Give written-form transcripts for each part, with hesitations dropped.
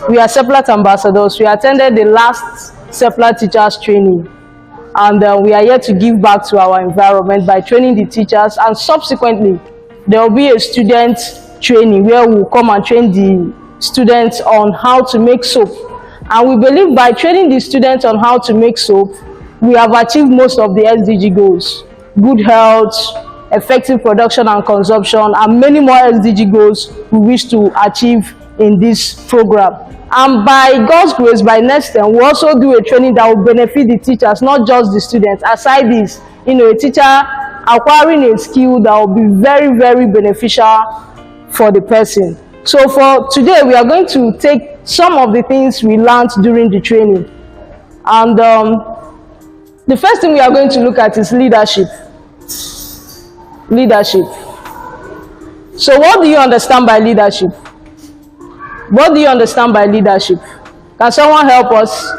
We are Seplat ambassadors. We attended the last Seplat teachers training, and we are here to give back to our environment by training the teachers, and subsequently there will be a student training where we will come and train the students on how to make soap. And we believe by training the students on how to make soap, we have achieved most of the SDG goals: good health, effective production and consumption, and many more SDG goals we wish to achieve in this program. And by God's grace, by next time, we also do a training that will benefit the teachers, not just the students. Aside this, a teacher acquiring a skill that will be very, very beneficial for the person. So for today, we are going to take some of the things we learned during the training. And the first thing we are going to look at is leadership. Leadership. So what do you understand by leadership? What do you understand by leadership? Can someone help us?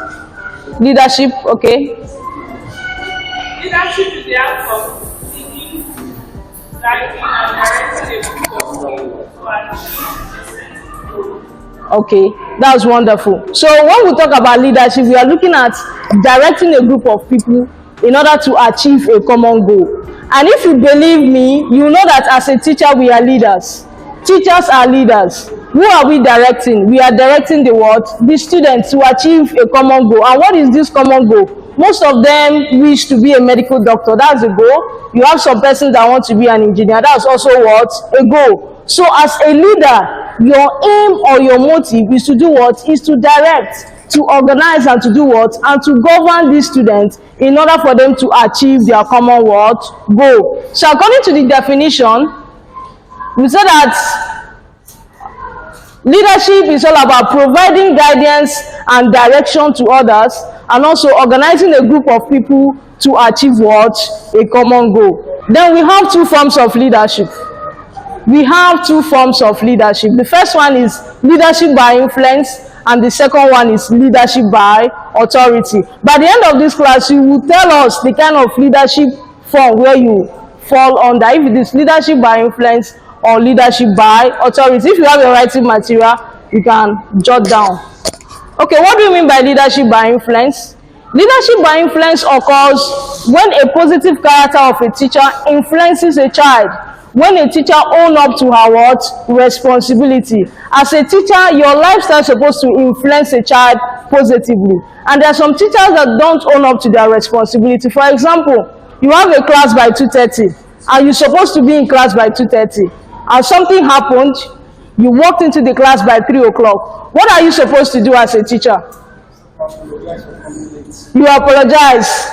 Leadership, okay. Leadership is the act of leading, guiding, and directing a group of people to achieve a goal. Okay, that's wonderful. So when we talk about leadership, we are looking at directing a group of people in order to achieve a common goal. And if you believe me, you know that as a teacher, we are leaders. Teachers are leaders. Who are we directing? We are directing the what? The students to achieve a common goal. And what is this common goal? Most of them wish to be a medical doctor. That's a goal. You have some persons that want to be an engineer. That's also what? A goal. So as a leader, your aim or your motive is to do what? Is to direct, to organize, and to do what? And to govern these students in order for them to achieve their common what? Goal. So according to the definition, we say that leadership is all about providing guidance and direction to others, and also organizing a group of people to achieve what? A common goal. Then we have two forms of leadership. We have two forms of leadership. The first one is leadership by influence, and the second one is leadership by authority. By the end of this class, you will tell us the kind of leadership form where you fall under, if it is leadership by influence or leadership by authority. If you have your writing material, you can jot down. Okay, what do you mean by leadership by influence? Leadership by influence occurs when a positive character of a teacher influences a child. When a teacher owns up to her what? Responsibility. As a teacher, your lifestyle is supposed to influence a child positively. And there are some teachers that don't own up to their responsibility. For example, you have a class by 2:30, and you're supposed to be in class by 2:30. And something happened, you walked into the class by 3 o'clock. What are you supposed to do as a teacher? You apologize.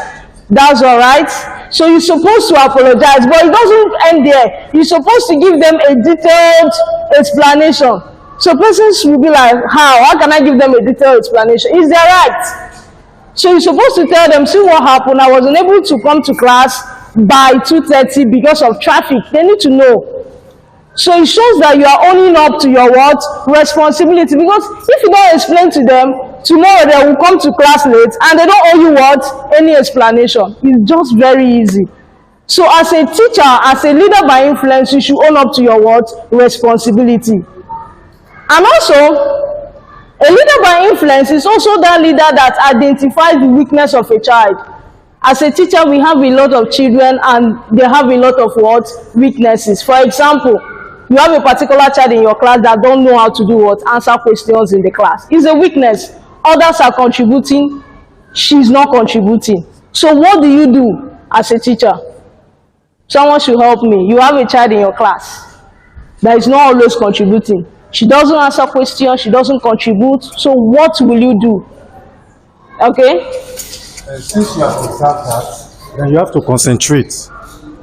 That's all right. So you're supposed to apologize, but it doesn't end there. You're supposed to give them a detailed explanation. So persons will be like, how can I give them a detailed explanation? Is that right? So you're supposed to tell them, see what happened. I was unable to come to class by 2:30 because of traffic. They need to know. So it shows that you are owning up to your what? Responsibility. Because if you don't explain to them, tomorrow they will come to class late and they don't owe you what? Any explanation. It's just very easy. So as a teacher, as a leader by influence, you should own up to your what? Responsibility. And also, a leader by influence is also that leader that identifies the weakness of a child. As a teacher, we have a lot of children and they have a lot of what? Weaknesses. For example, you have a particular child in your class that don't know how to do what? Answer questions in the class. It's a weakness. Others are contributing. She's not contributing. So what do you do as a teacher? Someone should help me. You have a child in your class that is not always contributing. She doesn't answer questions. She doesn't contribute. So what will you do? Okay? Since you have observed that, then you have to concentrate.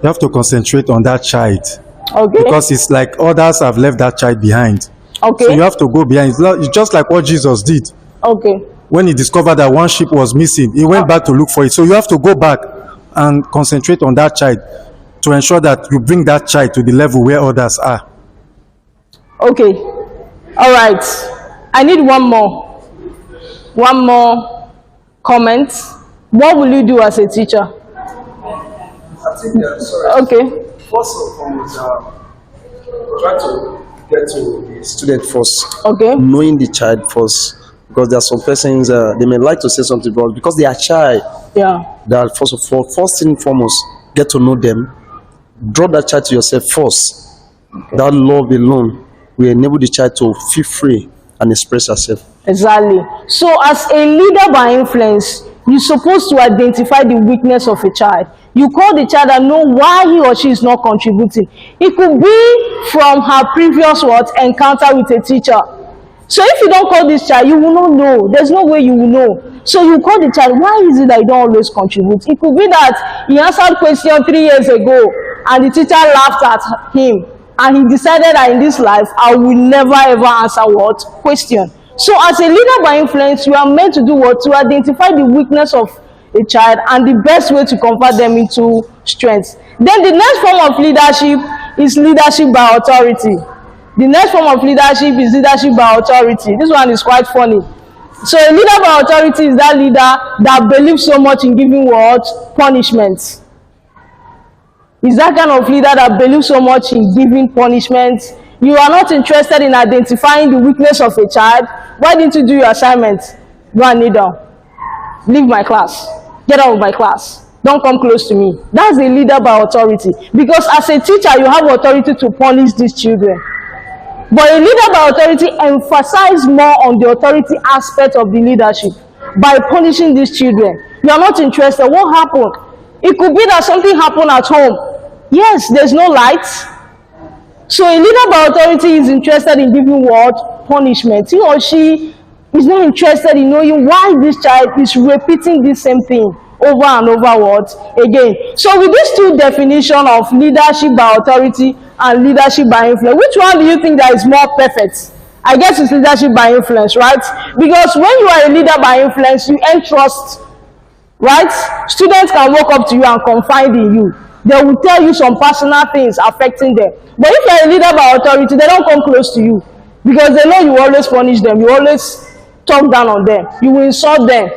You have to concentrate on that child. Okay. Because it's like others have left that child behind. Okay. So you have to go behind. It's just like what Jesus did. Okay. When he discovered that one sheep was missing, he went back to look for it. So you have to go back and concentrate on that child to ensure that you bring that child to the level where others are. Okay. All right. I need one more comment. What will you do as a teacher? I think, sorry. Okay. First of all, try to get to the student first. Okay. Knowing the child first. Because there are some persons, they may like to say something, but because they are child, Yeah. that first of all, first and foremost, get to know them. Draw that child to yourself first. Okay. That love alone will enable the child to feel free and express herself. Exactly. So as a leader by influence, you're supposed to identify the weakness of a child. You call the child and know why he or she is not contributing. It could be from her previous encounter with a teacher. So if you don't call this child, you will not know. There's no way you will know. So you call the child, why is it that you don't always contribute? It could be that he answered question 3 years ago and the teacher laughed at him and he decided that in this life, I will never ever answer question. So as a leader by influence, you are meant to do what? To identify the weakness of a child and the best way to convert them into strength. Then the next form of leadership is leadership by authority. The next form of leadership is leadership by authority. This one is quite funny. So a leader by authority is that leader that believes so much in giving punishments. Is that kind of leader that believes so much in giving punishments. You are not interested in identifying the weakness of a child. Why didn't you do your assignment? Go and kneel down. Leave my class. Get out of my class. Don't come close to me. That's a leader by authority. Because as a teacher, you have authority to punish these children. But a leader by authority emphasizes more on the authority aspect of the leadership by punishing these children. You are not interested. What happened? It could be that something happened at home. Yes, there's no light. So a leader by authority is interested in giving punishment. He or she is not interested in knowing why this child is repeating the same thing over and over again. So with these two definitions of leadership by authority and leadership by influence, which one do you think that is more perfect? I guess it's leadership by influence, right? Because when you are a leader by influence, you earn trust, right? Students can walk up to you and confide in you. They will tell you some personal things affecting them. But if you're a leader by authority, they don't come close to you because they know you always punish them. You always talk down on them. You will insult them.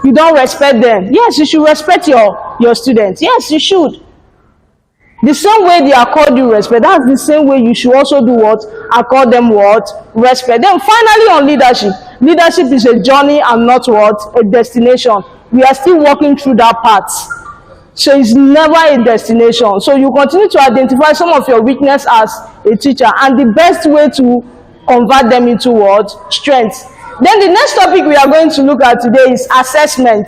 You don't respect them. Yes, you should respect your students. Yes, you should. The same way they accord you respect, that's the same way you should also do accord them respect. Then finally on leadership. Leadership is a journey and not a destination. We are still walking through that path. So it's never a destination. So you continue to identify some of your weakness as a teacher and the best way to convert them into strength. Then the next topic we are going to look at today is assessment.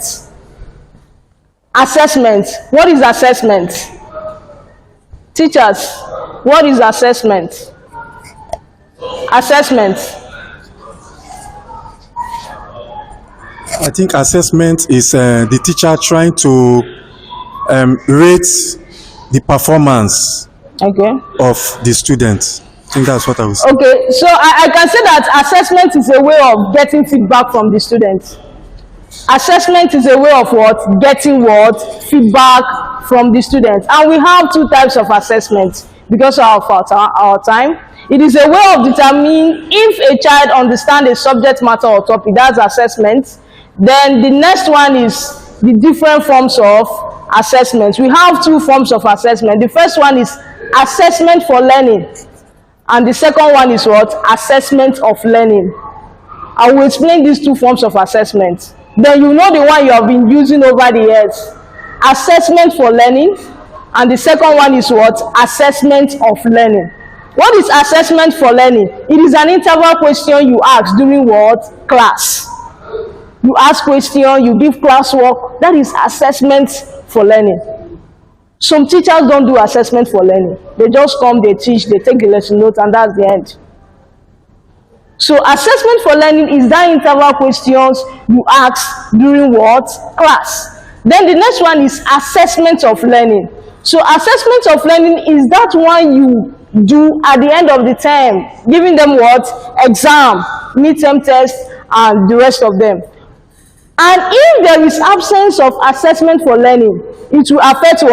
Assessment. What is assessment? Teachers, what is assessment? Assessment. I think assessment is the teacher trying to rate the performance of the students. I think that's what I was saying. Okay, so I can say that assessment is a way of getting feedback from the students. Assessment is a way of getting feedback from the students. And we have two types of assessment because of our time. It is a way of determining if a child understands a subject matter or topic. That's assessment. Then the next one is the different forms of assessment. We have two forms of assessment. The first one is assessment for learning. And the second one is assessment of learning. I will explain these two forms of assessment. Then you know the one you have been using over the years. Assessment for learning. And the second one is assessment of learning. What is assessment for learning? It is an interval question you ask during class. You ask question, you give classwork. That is assessment for learning. Some teachers don't do assessment for learning. They just come, they teach, they take the lesson notes, and that's the end. So assessment for learning is that interval questions you ask during class. Then the next one is assessment of learning. So assessment of learning is that one you do at the end of the term, giving them exam, midterm test, and the rest of them. And if there is absence of assessment for learning, it will affect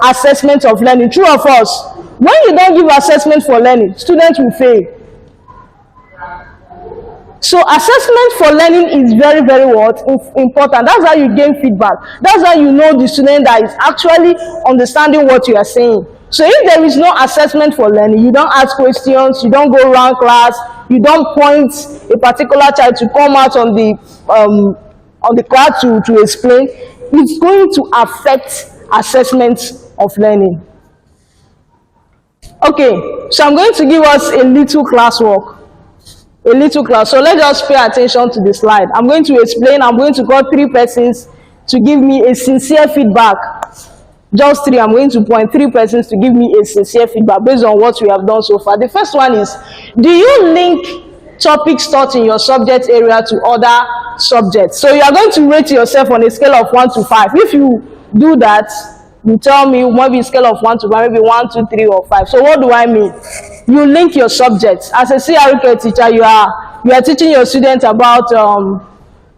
assessment of learning. True or false? When you don't give assessment for learning, students will fail. So assessment for learning is very, very important. That's how you gain feedback. That's how you know the student that is actually understanding what you are saying. So if there is no assessment for learning, you don't ask questions, you don't go around class, you don't point a particular child to come out on the class to explain, it's going to affect assessment of learning. Okay, so I'm going to give us a little classwork. A little class. So let's just pay attention to the slide. I'm going to explain. I'm going to call 3 persons to give me a sincere feedback. Just 3. I'm going to point 3 persons to give me a sincere feedback based on what we have done so far. The first one is, do you link topics taught in your subject area to other subjects? So you are going to rate yourself on a scale of 1 to 5. If you do that, you tell me maybe a scale of 1 to 5, maybe 1, 2, 3, or 5. So what do I mean? You link your subjects. As a CRK teacher, you are teaching your students about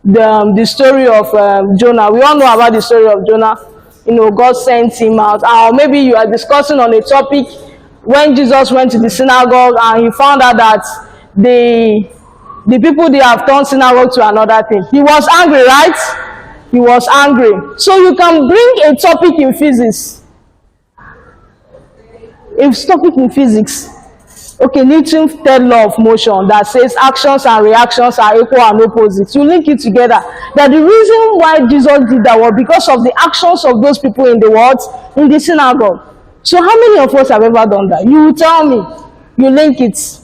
the story of Jonah. We all know about the story of Jonah. You know, God sent him out. Or maybe you are discussing on a topic when Jesus went to the synagogue and he found out that the people they have turned synagogue to another thing. He was angry, right? He was angry. So you can bring a topic in physics. If topic in physics, okay, Newton's third law of motion that says actions and reactions are equal and opposite. You link it together. That the reason why Jesus did that was because of the actions of those people in the world, in the synagogue. So how many of us have ever done that? You will tell me. You link it.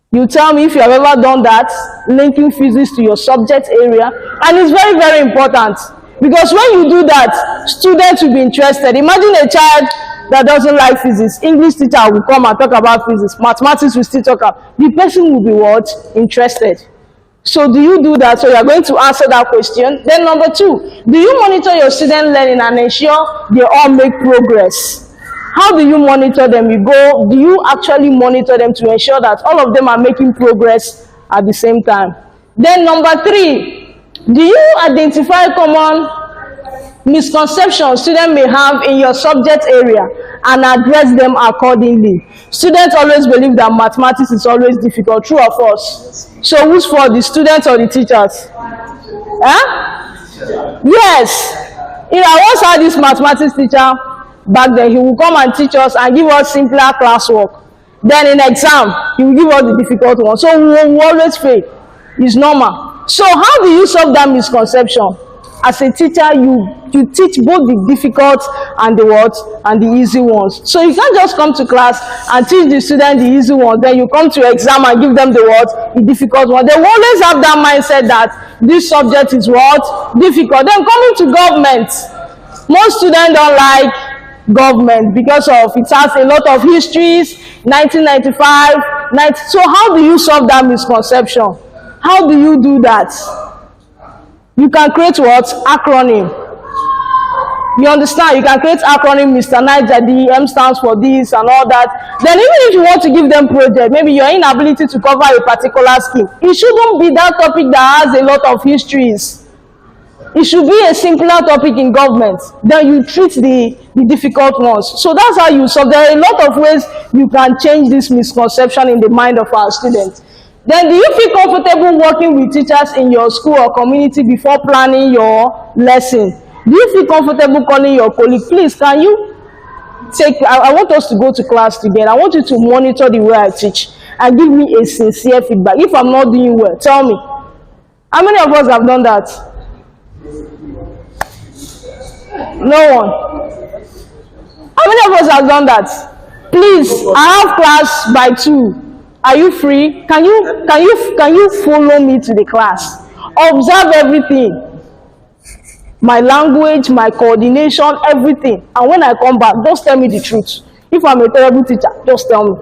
You tell me if you have ever done that, linking physics to your subject area. And it's very, very important. Because when you do that, students will be interested. Imagine a child that doesn't like physics. English teacher will come and talk about physics. Mathematics will still talk about. The person will be what? Interested. So do you do that? So you are going to answer that question. Then number 2, do you monitor your student learning and ensure they all make progress? How do you monitor them? Do you actually monitor them to ensure that all of them are making progress at the same time? Then number 3, do you identify common misconceptions students may have in your subject area and address them accordingly? Students always believe that mathematics is always difficult. True or false? So who's for, the students or the teachers? Huh? Yes. You know, I once had this mathematics teacher back then. He will come and teach us and give us simpler classwork. Then in exam, he will give us the difficult one. So we will always fail. It's normal. So how do you solve that misconception? As a teacher, you teach both the difficult and the what and the easy ones. So you can't just come to class and teach the student the easy one, then you come to exam and give them the what, the difficult one. They will always have that mindset that this subject is what, difficult. Then coming to government, most students don't like government because of it has a lot of histories, 1995, so how do you solve that misconception? How do you do that? You can create what? Acronym. You understand? You can create acronym, Mr. Niger, the M stands for this and all that. Then even if you want to give them project, maybe your inability to cover a particular scheme, it shouldn't be that topic that has a lot of histories. It should be a simpler topic in government. Then you treat the difficult ones. So that's how you solve. There are a lot of ways you can change this misconception in the mind of our students. Then do you feel comfortable working with teachers in your school or community before planning your lesson? Do you feel comfortable calling your colleague? Please, can you I want us to go to class together. I want you to monitor the way I teach and give me a sincere feedback. If I'm not doing well, tell me. How many of us have done that? No one. How many of us have done that? Please, I have class by 2. Are you free? Can you follow me to the class? Observe everything. My language, my coordination, everything. And when I come back, just tell me the truth. If I'm a terrible teacher, just tell me.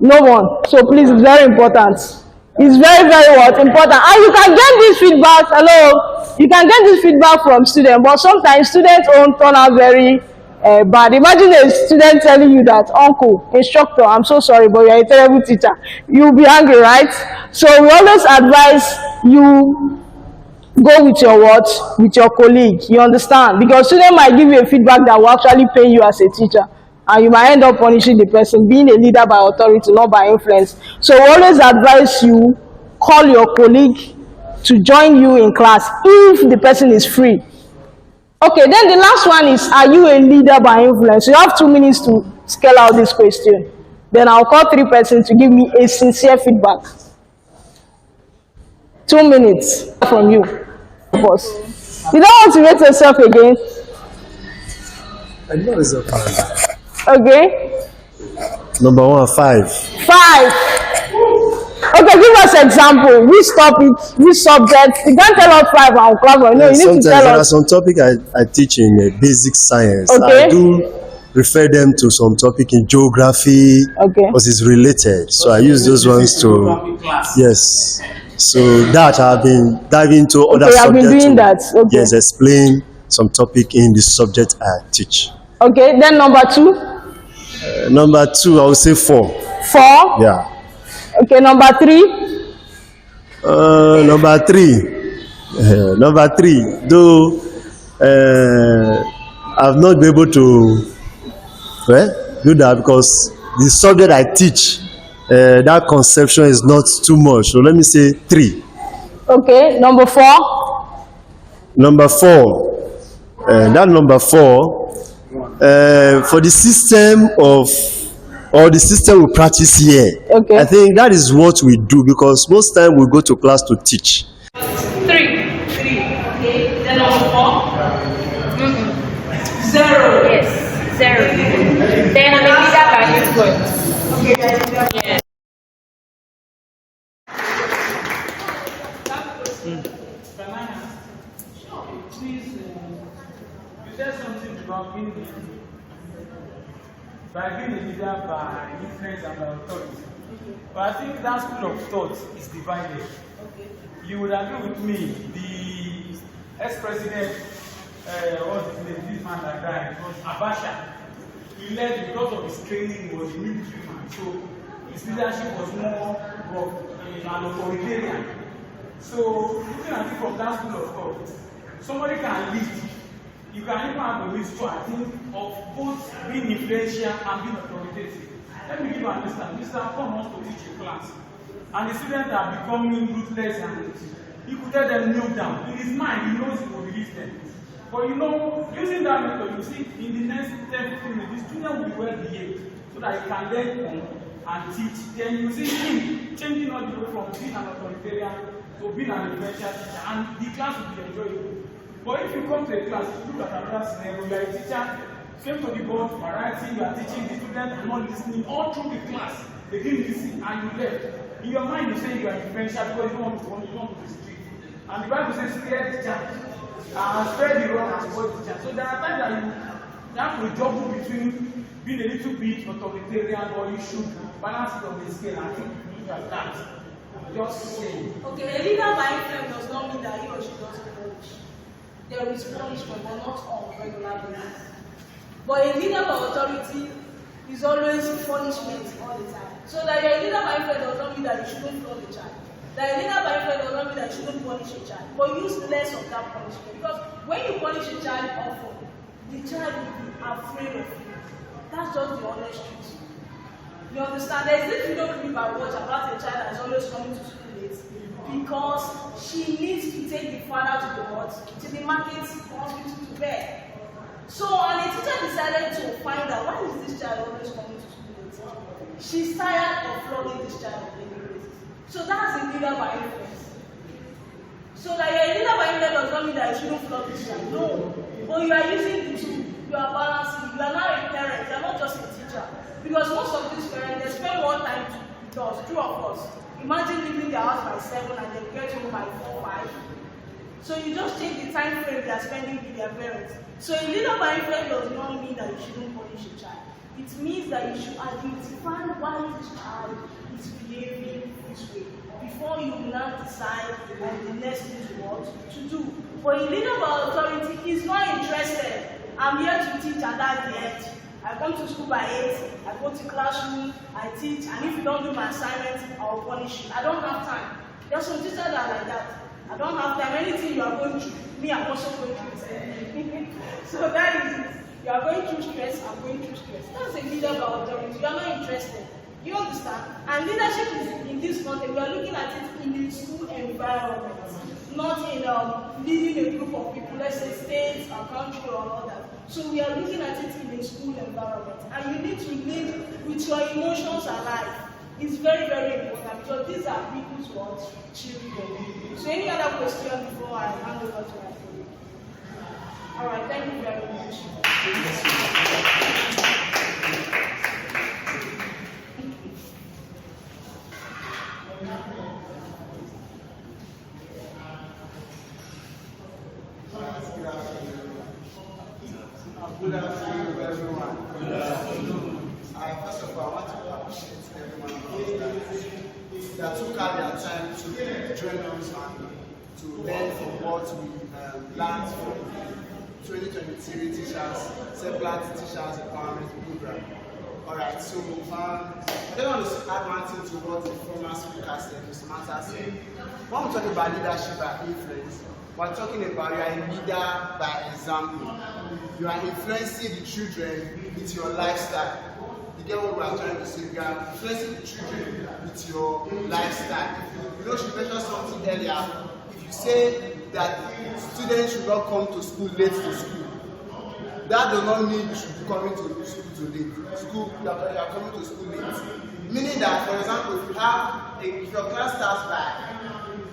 No one. So please, it's very important. It's very, very important. And you can get this feedback. Hello. You can get this feedback from students, but sometimes students won't turn out very bad. Imagine a student telling you that, uncle, instructor, I'm so sorry, but you're a terrible teacher. You'll be angry, right? So we always advise you go with your what? With your colleague. You understand? Because student might give you a feedback that will actually pay you as a teacher. And you might end up punishing the person, being a leader by authority, not by influence. So we always advise you, call your colleague to join you in class if the person is free. Okay, then the last one is, are you a leader by influence? You have 2 minutes to scale out this question. Then I'll call 3 persons to give me a sincere feedback. 2 minutes from you, boss. You don't want to rate yourself again? I know it's okay. Okay. Number 1, 5. 5. Okay, give us example. Which topic, which subject? You can't tell us 5 and I'll cover. No, you need to tell us. There are some topics I teach in basic science. Okay. I do refer them to some topic in geography, Okay, because it's related. So I use those ones to, yes. So that I've been diving into other okay, subjects. I've been doing that. Okay. Yes, explain some topic in the subject I teach. Okay, then number 2. Number 2, I would say 4. 4. Yeah. Okay, number 3. Number 3, though I've not been able to do that because the subject I teach, that conception is not too much. So let me say 3. Okay, number 4. Number 4, that number 4, for the system the system we practice here, Okay. I think that is what we do, because most time we go to class to teach. 3. Okay. Then number 4. 0. Yes, 0. Then I'm a leader by influence. Okay. Yeah. Please, you said something about being a leader by influence and by authority. But I think that school of thought is divided. You would agree with me, the ex-president, this man that died, was Abacha. He led because of his training, he was a military man. So his leadership was more an authoritarian. So looking at it from that school of thought, somebody can lead. You can even have a mixture, I think, of both being influential and being authoritative. Let me give you an instance. Mr. Apon wants to teach a class, and the students are becoming ruthless, and he could tell them kneel down. In his mind, he knows he will release them. But you know, using that method, you see, in the next 10-15 minutes, the student will be well behaved so that he can learn and teach. Then you see him changing all the way from being an authoritarian to being an influential teacher, and the class will be enjoyable. But if you come to a class, you look at another scenario, you are a teacher, came to the board, variety, you are teaching the students and not listening all through the class. They didn't listen and you left. In your mind, you say you are influential because you don't want to be strict. And the Bible says, spare the teacher, spare the wrong and spoil the teacher. So there are times that you have to juggle between being a little bit authoritarian, or you should balance it on the scale. I think you look at that. Just saying. Okay, a leader by influence does not mean that he or she doesn't coach. There is punishment, but not on regular basis. But a leader by authority is always punishment all the time. So that you're a leader by influence does not mean that you shouldn't flog a child. That a leader by influence does not mean that you shouldn't punish a child. But use less of that punishment. Because when you punish a child often, the child will be afraid of you. That's just the honest truth. You understand? There's this video clip I watch about a child that's always coming to school late because she needs to take the father to the market, hospital, to bed. So, and the teacher decided to find out, why is this child always coming to school late? She's tired of flogging this child on a daily basis. So that's a leader by influence. So that you're a leader by influence does not mean that you shouldn't flog this child. No. But you are using the tool. You are balancing. You are not a parent. You are not just a teacher. Because most of these parents, they spend more time with us, 2 of us. Imagine leaving their house by 7 and then get home by 4, 5. So you just change the time frame they are spending with their parents. So a leader by influence does not mean that you shouldn't punish a child. It means that you should identify why this child is behaving this way before you will now decide on the next thing to do. But a leader by authority is not interested. I'm here to teach and that's the end. I come to school by 8, I go to classroom, I teach, and if you don't do my assignment, I will punish you. I don't have time. There's some teachers that are like that. I don't have time. Anything you are going through, me, I'm also going through it. So that is it. You are going through stress, I'm going through stress. That's a leader by authority. You are not interested. You understand? And leadership is in this context. We are looking at it in the school environment. not in leading a group of people, let's say states, a country, or all that. So we are looking at it in a school environment, and you need to lead with your emotions alive. It's very, very important because these are people's words, children. So any other question before I hand over to my colleague? All right, thank you very much. Good afternoon, everyone. Good afternoon. First of all, I want to appreciate everyone that took out their time to join us and to learn from what we learned from 2023 teachers, Seplat Teachers Empowerment Program. Alright, so I don't want to add one thing to what the former speaker said, Mr. Mata said. When we talk about leadership by influence, we're talking about you are a leader by example. You are influencing the children with your lifestyle. You get what we are trying to say? You are influencing the children with your lifestyle. You know, she mentioned something earlier. If you say that students should not come to school late to school, that does not mean you should be coming to school too late. You are coming to school late. Meaning that, for example, if your class starts by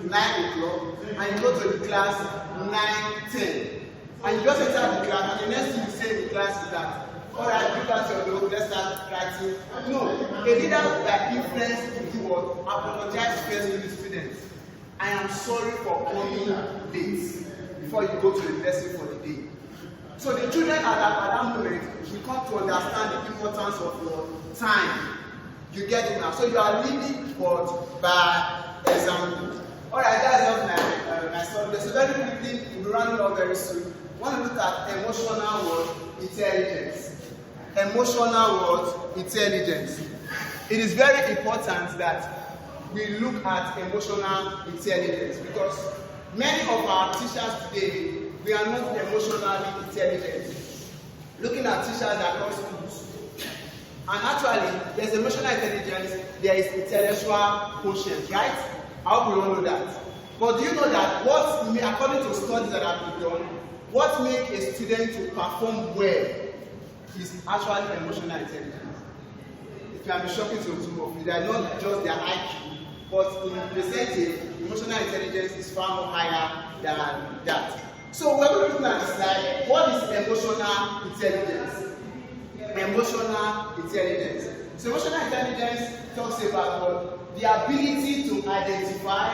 9 o'clock and you go to the class 9:10, and you just enter the class, and the next thing you say in the class is that, alright, you got your note, let's start writing. No, a leader that influence to do what? Apologize first to the students. I am sorry for coming late before you go to the lesson for the day. So the children at that moment will come to understand the importance of your time. You get it now. So you are leading by example. Alright, that's not my story. So very quickly, we'll be running up very soon. I want to look at emotional word intelligence. Emotional word intelligence. It is very important that we look at emotional intelligence because many of our teachers today, we are not emotionally intelligent. Looking at teachers across schools, and actually, there's emotional intelligence, there is intellectual quotient, right? I hope we all know that. But do you know that according to studies that have been done, what makes a student to perform well is actually emotional intelligence. It can be shocking to some of you. They are not just their IQ, but in percentage, emotional intelligence is far more higher than that. So when we're looking at the slide, what is emotional intelligence? Emotional intelligence. So emotional intelligence talks about what? The ability to identify,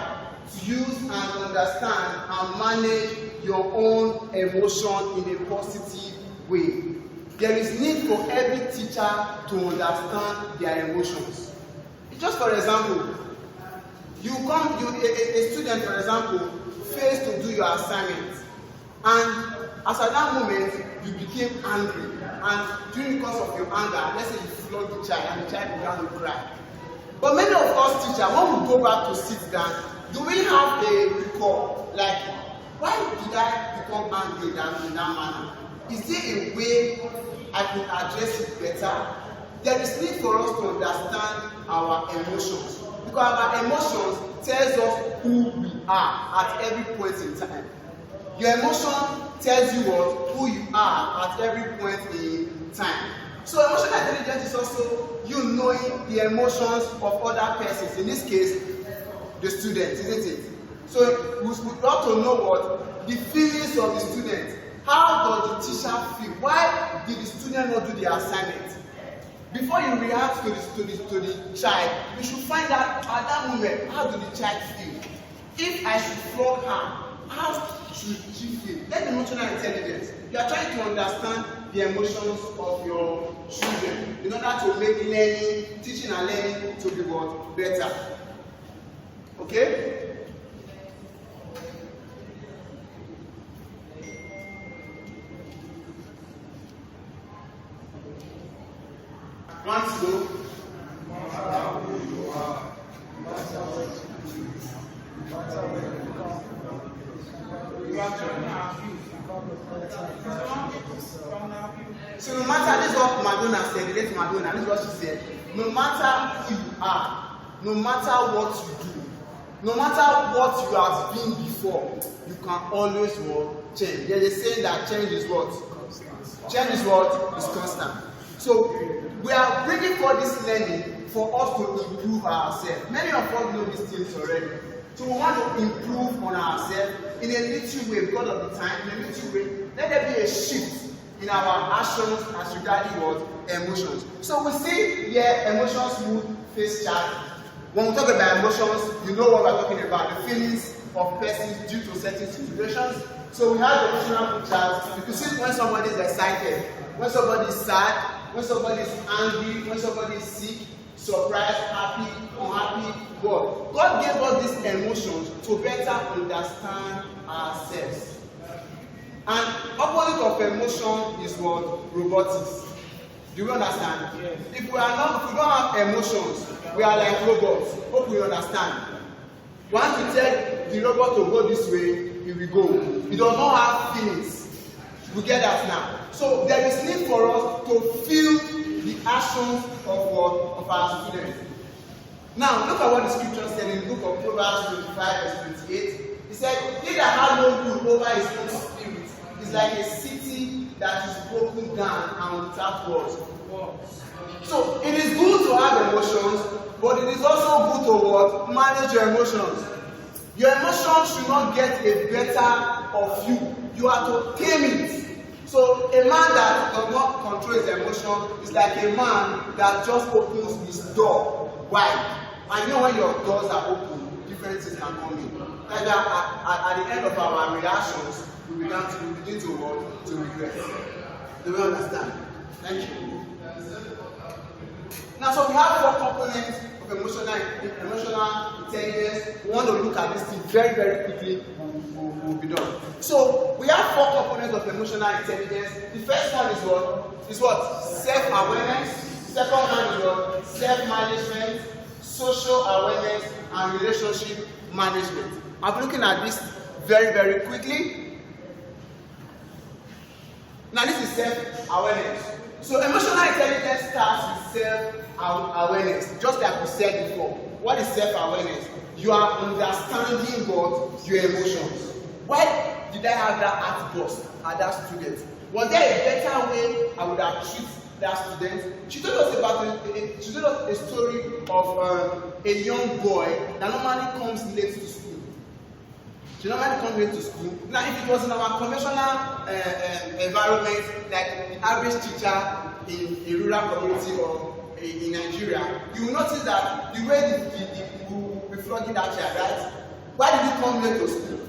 to use and understand and manage your own emotion in a positive way. There is need for every teacher to understand their emotions. Just for example, a student, for example, fails to do your assignment, and as at that moment you became angry, and during the course of your anger, let's say you flog the child and the child began to cry. But many of us teachers, when we go back to sit down, do we have a recall? Like, why did I become angry in that manner? Is there a way I can address it better? There is need for us to understand our emotions, because our emotions tells us who we are at every point in time. Your emotion tells you who you are at every point in time. So emotional intelligence is also you knowing the emotions of other persons, in this case, the student, isn't it? So we ought to know what the feelings of the student. How does the teacher feel? Why did the student not do the assignment? Before you react to the child, you should find out at that moment, how do the child feel? If I should flog her, how should she feel? That's emotional intelligence. You are trying to understand the emotions of your children in order to make teaching and learning to be what? Better. Okay? Want to go? So no matter, this is what Madonna said, the late Madonna, this is what she said. No matter who you are, no matter what you do, No matter what you have been before, you can always change. There is a saying that change is what? Constant. Change is what? Is constant. So we are bringing for this learning for us to improve ourselves. Many of us know these things already. So we want to improve on ourselves in a little way because of the time, in a little way. Let there be a shift in our actions as regarding what? Emotions. So we see here emotions, mood, face chart. When we talk about emotions, you know what we're talking about, the feelings of persons due to certain situations. So we have the emotional mood chart. You can see when somebody is excited, when somebody is sad, when somebody is angry, when somebody is sick, surprised, happy, unhappy. God gave us these emotions to better understand ourselves. And opposite of emotion is what? Robotics. Do you understand? Yes. If we don't have emotions, we are like robots. Hope you understand. Once you tell the robot to go this way, it will go. It does not have feelings. We get that now. So there is need for us to feel the actions of our students. Now look at what the scripture said in the book of Proverbs 25 verse 28. It said, "He that has no rule over his own spirit is like a city that is broken down and without walls." So it is good to have emotions, but it is also good to what? Manage your emotions. Your emotions should not get a better of you. You are to tame it. So a man that does not control his emotion is like a man that just opens his door wide. And you know when your doors are open, different things can come in. Like at the end of our reactions, we begin to regret. Do you understand? Thank you. Now, so we have 4 components of emotional intelligence. We want to look at this thing very, very quickly. We'll be done. So we have 4 components of emotional intelligence. The first one is what? Self-awareness. Second one is what? Self-management, social awareness, and relationship management. I'm looking at this very, very quickly. Now this is self-awareness. So emotional intelligence starts with self-awareness, just like we said before. What is self-awareness? You are understanding what? Your emotions. Why did I have that outburst at that student? Was there a better way I would have treated that student? She told us a story of a young boy that normally comes late to school. She normally comes late to school. Now, if it was in our conventional environment, like the average teacher in a rural community or in Nigeria, you will notice that the way we will be flogging that child, right? Why did he come late to school?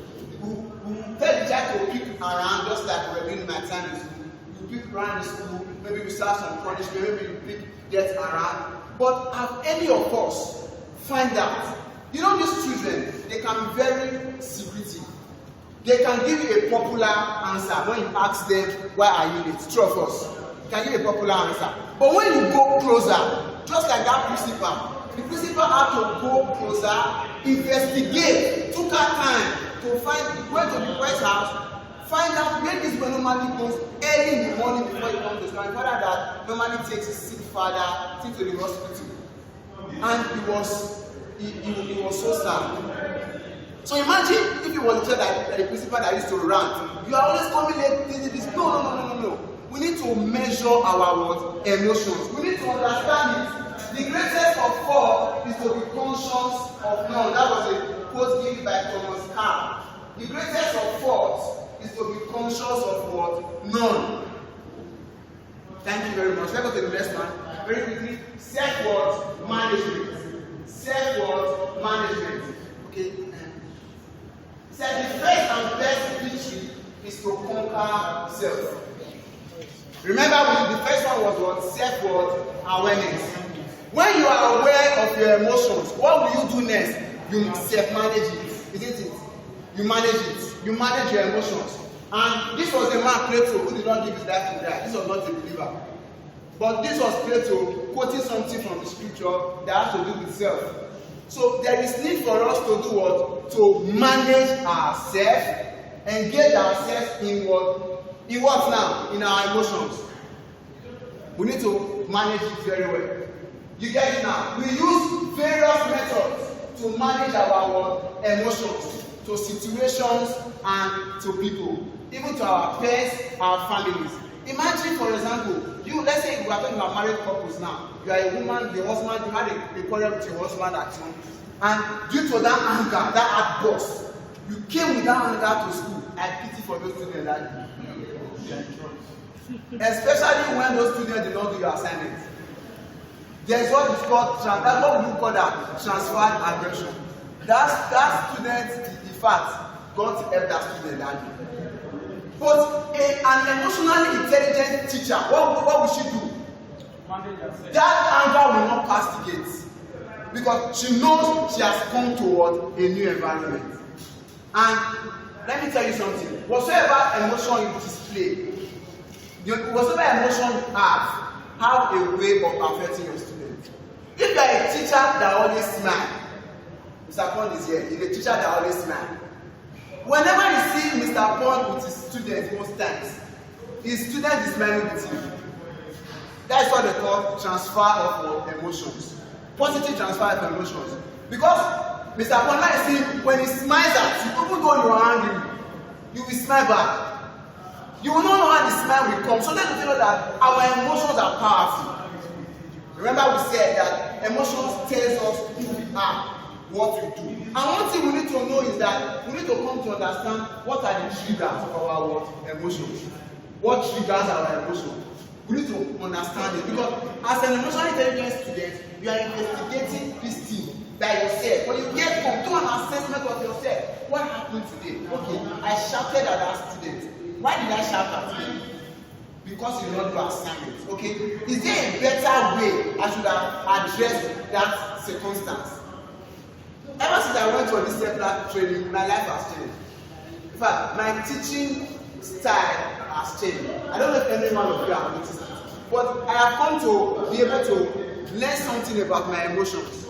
We tell the child to pick around, just like we were doing in my time in school. You pick around the school, maybe we start some punishment, maybe you pick get around. But have any of us find out? You know, these children, they can be very secretive. They can give you a popular answer when you ask them, why are you late? True of us. They can give you a popular answer. But when you go closer, just like that principal, the principal had to go closer, investigate, took her time to find, went to the boy's house, find out where this boy normally goes early in the morning before he comes to school. And father that normally takes his sick father to the hospital. And he was so sad. So imagine if it was the principal that used to rant. You are always coming late. No. We need to measure our emotions. We need to understand it. The greatest of all is to be conscious of none. That was a quote given by Thomas Carr. The greatest of faults is to be conscious of what? None. Thank you very much. Let's go to the next one. Very quickly. Self-worth management. Self-worth management. Okay. So the first and best victory is to conquer self. Remember, the first one was what? Self-worth awareness. When you are aware of your emotions, what will you do next? You self-manage it, isn't it? You manage it. You manage your emotions. And this was the man Plato who did not give his life to die. This was not a believer. But this was Plato quoting something from the scripture that has to do with self. So there is need for us to do what? To manage ourselves, engage ourselves in what? In what now? In our emotions. We need to manage it very well. You get it now? We use various methods to manage our emotions to situations and to people, even to our parents, our families. Imagine, for example, let's say we are talking about married couples now. You are a woman, your husband, you had a quarrel with your husband at home, and due to that anger, that outburst, you came with that anger to school. I pity for those students that especially when those students did not do your assignment. There is what is called what we call that transferred aggression. That student, in fact, got to help that student that day. But an emotionally intelligent teacher, what will she do? That anger will not castigate, because she knows she has come toward a new environment. And let me tell you something. Whatsoever emotion you display, whatsoever emotion you have a way of affecting your students. If you are a teacher that always smiles, Mr. Pond is here. He's a teacher that always smiles. Whenever you see Mr. Pond with his students, most times, his student is smiling with him. That is what they call transfer of emotions. Positive transfer of emotions. Because Mr. Pond, like I see, when he smiles at you, even though you are angry, you will smile back. You will not know how the smile will come. So let me tell you that our emotions are powerful. Remember we said that emotions tells us who we are, what we do. And one thing we need to know is that we need to come to understand what are the triggers of our emotions. What triggers our emotions? We need to understand it, because as an emotionally intelligent student, you are investigating this thing by yourself. When you get home, do an assessment of yourself. What happened today? Okay, I shouted at that student. Why did I shout at him? Because you did not do assignment. Okay, is there a better way I should have addressed that circumstance? Ever since I went to this Seplat training, my life has changed. In fact, my teaching style has changed. I don't know if any one of you have noticed it, but I have come to be able to learn something about my emotions.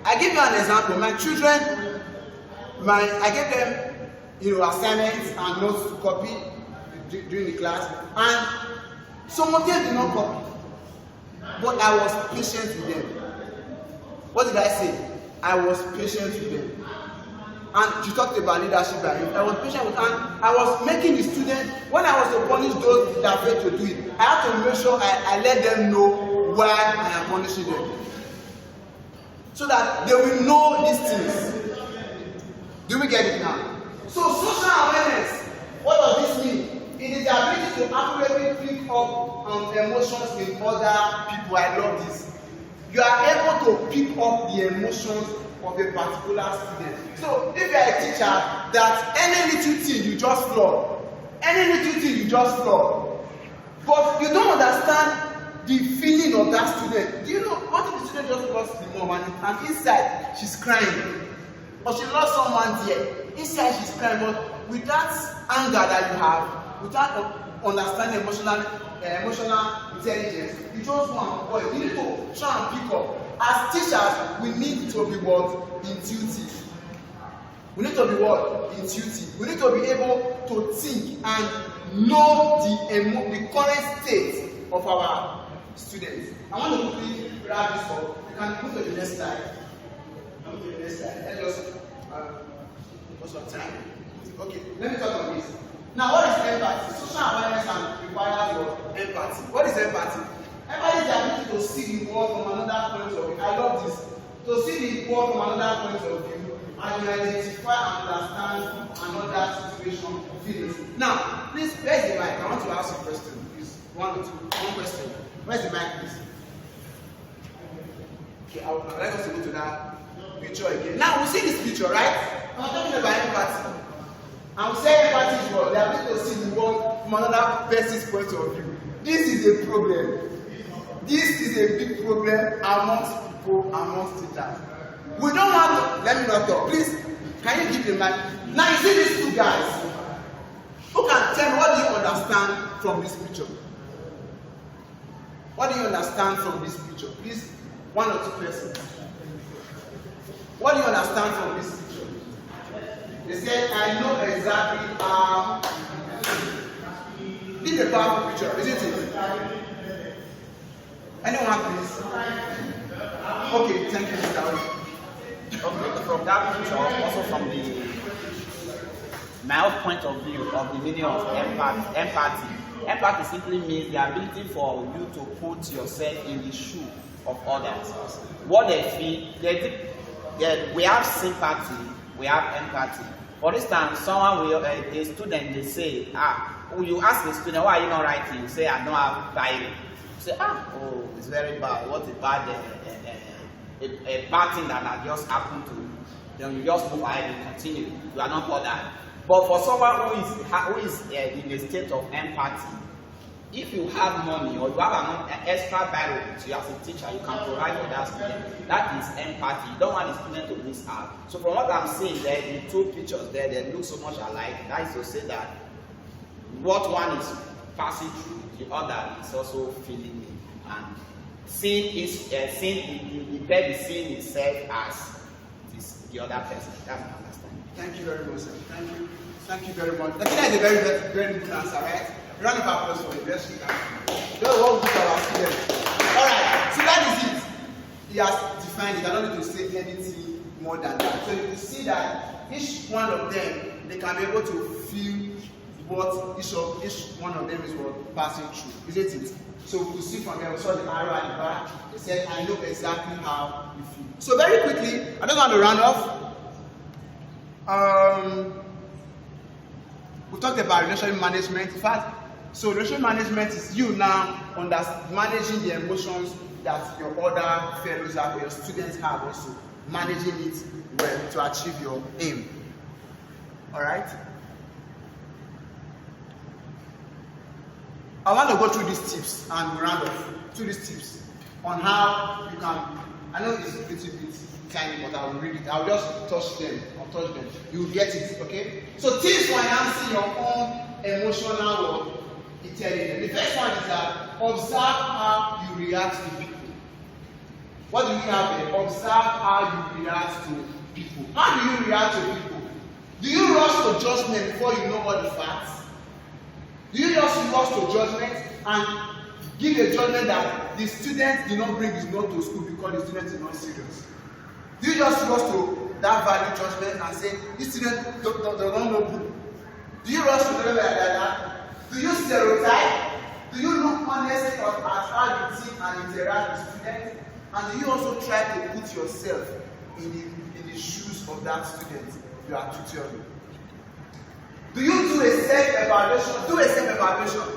I give you an example. My children, I gave them, assignments and notes to copy during the class, and some of them did not copy, but I was patient with them. What did I say? I was patient with them. And she talked about leadership. I was patient with them, and I was making the students, when I was to punish those that failed to do it, I had to make sure I let them know why I am punishing them, so that they will know these things. Do we get it now? So social awareness, what does this mean? It is the ability to accurately pick up emotions in other people. I love this. You are able to pick up the emotions of a particular student. So if you are a teacher that any little thing you just flog, but you don't understand the feeling of that student. Do you know what if the student just lost the mom and inside she's crying, or she lost someone there, inside she's crying, but with that anger that you have, without understanding emotional intelligence, you just want to avoid. You need to try and pick up. As teachers, we need to be intuitive. We need to be intuitive. We need to be able to think and know the current state of our students. I want to quickly wrap this up. You can move to the next slide. Let's just what's your time? Okay, let me talk on this. Now, what is empathy? Social awareness requires empathy. What is empathy? Empathy is the ability to see the world from another point of view. I love this. To see the world from another point of view and you identify and understand another situation feelings. Now, please, where's the mic? I want to ask a question. Please, one question. Where's the mic, please? Okay, I would like us to go to that picture again. Now, we see this picture, right? I'm talking about empathy. I'm saying empathy is what? They are able to see the world from another person's point of view. This is a problem. This is a big problem amongst people, amongst teachers. We don't want to, let me not talk. Please, can you give the mic? Now you see these two guys. Who can tell me what do you understand from this picture? What do you understand from this picture? Please, one or two persons. What do you understand from this picture? They said, I know exactly how. This is a powerful picture, isn't it? Anyone, please? Okay, thank you, Mr. Okay, from that picture, also from my own point of view of the meaning of empathy. Empathy simply means the ability for you to put yourself in the shoe of others. What they feel, we have sympathy, we have empathy. For instance, a student, they say, you ask the student, why are you not writing? You say, I don't have Bible. You say, oh, it's very bad. What a bad thing that has just happened to you. Then you just move ahead and continue. You are not bothered. But for someone who is in a state of empathy, if you have money or you have an extra Bible with you as a teacher, you can provide for that student. That is empathy. You don't want the student to miss out. So from what I'm saying there, the two pictures there, they look so much alike. That is to say that what one is passing through, the other is also feeling it. And the baby seeing itself as the other person. That's my understanding. Thank you very much, sir. Thank you very much. I think that's a very, very good answer, right? Round of applause for it. Let's do that. That's what we do our students. Alright, so that is it. He has defined it. I don't need to say anything more than that. So you can see that each one of them, they can be able to feel what each one of them is passing through, isn't it? So we could see from there, we saw the arrow at the back. They said, I know exactly how you feel. So very quickly, I just want to round off. We talked about relationship management. In fact, so relationship management is you now managing the emotions that your other fellows have, or your students have also, managing it well to achieve your aim. All right? I want to go through these tips and round off through these tips on how you can. I know it's a little bit tiny, but I will read it. I will just touch them. You will get it, okay? So tips for enhancing your own emotional intelligence. The first one is that observe how you react to people. What do we have here? Observe how you react to people. How do you react to people? Do you rush to judgment before you know all the facts? Do you just rush to judgment and give a judgment that the student did not bring his note to school because the student is not serious? Do you just rush to that value judgment and say this student don't know book? Do you rush to level like that? Do you stereotype? Do you look honestly at how you think and interact with students? And do you also try to put yourself in the shoes of that student you are tutoring? Do you do a self-evaluation? Do a self-evaluation.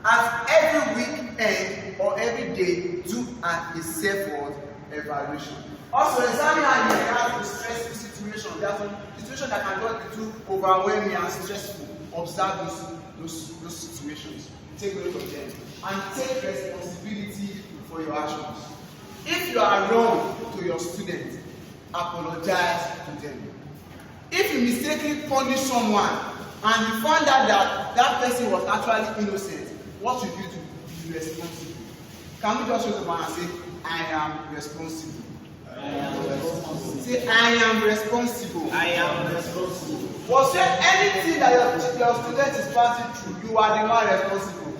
At every weekend or every day, do a self-evaluation. Also, examine how you react to stressful situations. There are some situations that can get too overwhelming and stressful. Observe those situations. Take note of them. And take responsibility for your actions. If you are wrong to your students, apologize to them. If you mistakenly punish someone and you find out that that person was actually innocent, what should you do? Be responsible. Can we just show someone and say, I am responsible? Say, I am responsible. I am responsible. Well, say anything that your student is passing through, you are the one responsible.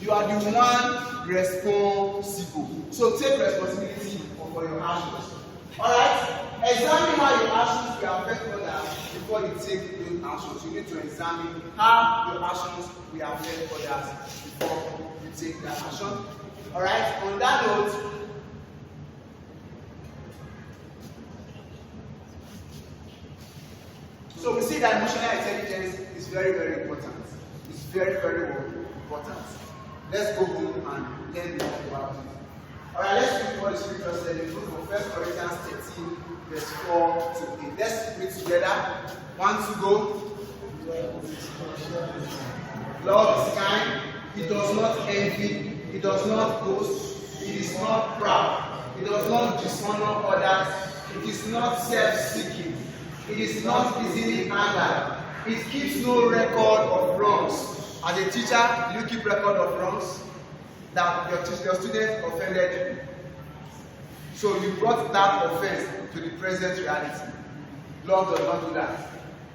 You are the one responsible. So take responsibility for your actions. Alright? Examine how your actions will affect others before you take those actions. You need to examine how your actions will affect others before you take that action. Alright? On that note, so we see that emotional intelligence is very, very important. It's very, very important. Let's go home and learn more about it. Alright, let's read what the scripture said in the book of 1 Corinthians 13, verse 4 to 8. Let's read together. 1, 2, go. Love is kind. It does not envy. It does not boast. It is not proud. It does not dishonor others. It is not self-seeking. It is not easily angered. It keeps no record of wrongs. As a teacher, do you keep record of wrongs? That your student offended you. So you brought that offense to the present reality. Love does not do that.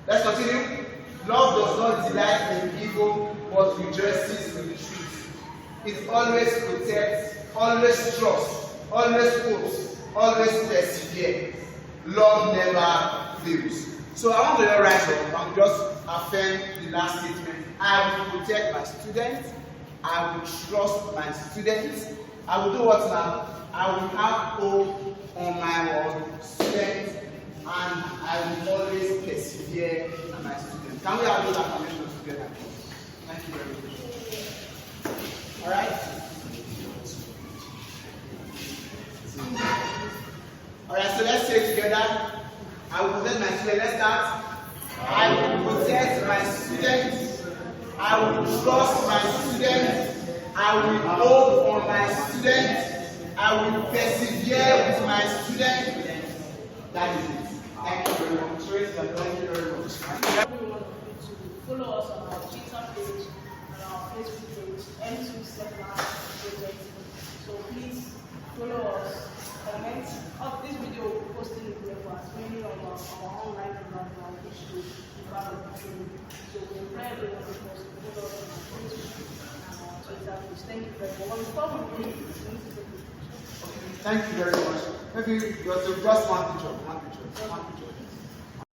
Let's continue. Love does not delight in evil, but rejoices in the truth. It always protects, always trusts, always hopes, always perseveres. love never fails. So I want to just rise up and just affirm the last statement. I will protect my students. I will trust my students. I will do what now? I will have hope on my students, and I will always persevere in my students. Can we have those affirmations together? Thank you very much. All right. All right. So let's say it together. I will protect my students. Let's start. I will protect my students. I will trust my students. I will hope on my students. I will persevere with my students. That is it. Thank you very much. Thank you very much. Everyone to follow us on our Twitter page and our Facebook page, M2SeplatProject. So please follow us, comment. Of this video will be posted in the class, many of our online programs which will be part of the training. So we pray everyone to follow us on our Facebook and our Twitter page. Thank you very much. Before we leave, Thank you very much. Maybe just one picture.